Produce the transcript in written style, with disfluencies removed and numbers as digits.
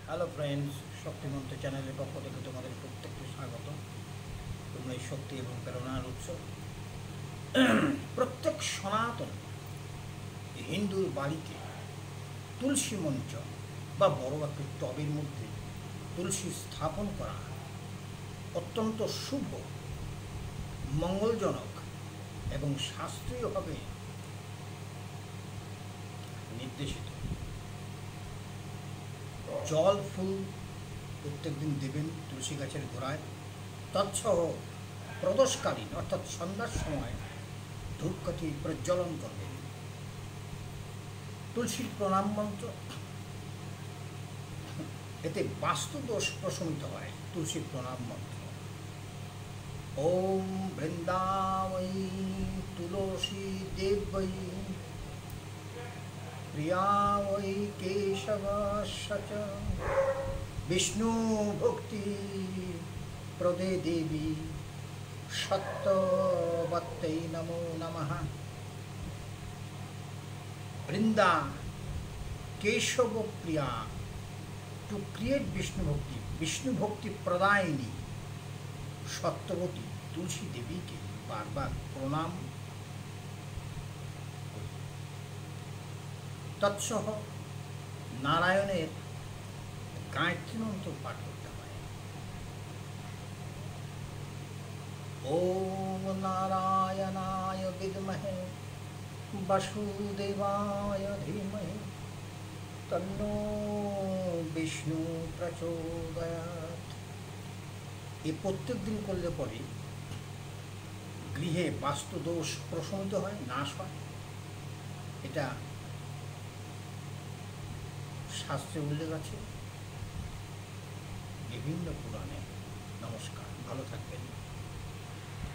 Hello friends, শক্তিমন্ত্র চ্যানেলের পক্ষ থেকে তোমাদের প্রত্যেককে স্বাগত। তোমরা এই শক্তি এবং প্রেরণার উৎস। প্রত্যেক সনাতন হিন্দুর বাড়িতে তুলসী মঞ্চ বা বড় একটা টবের মধ্যে তুলসী স্থাপন করা অত্যন্ত শুভ, মঙ্গলজনক এবং শাস্ত্রীয়ভাবে নির্দেশিত। জল ফুল প্রত্যেক দিন দেবেন তুলসী গাছের গোড়ায়। তৎসহ প্রদোষকালীন অর্থাৎ সন্ধ্যার সময় ধূপকাঠি প্রজ্বলন করবেন। তুলসীর প্রণাম মন্ত্র, এতে বাস্তুদোষ প্রশমিত হয়। তুলসীর প্রণাম মন্ত্র ওম বৃন্দাবৈ তুলসী দেবৈ প্রিয়াবৈ কেশবস্য বিষ্ণু ভক্তি প্রদে দেবী সত্যবত্তৈ নমো নমঃ। বৃন্দা কেশব প্রিয়া টু ক্রিয়েট বিষ্ণু ভক্তি প্রদায়িনী সত্যবতী তুলসী দেবীকে বারবার প্রণাম করি। তৎসহ নারায়ণের গায়ত্রী মন্ত্র পাঠ করতে হয়। ওম নারায়ণায় বিদ্মহে বসুদেবায় ধীমহি তন্নো বিষ্ণু প্রচোদয়াৎ। এ প্রত্যেক দিন করলে পরে গৃহে বাস্তুদোষ প্রশমিত হয়, নাশ হয়। এটা শাস্ত্রে উল্লেখ আছে, বিভিন্ন পুরাণে। নমস্কার, ভালো থাকবেন।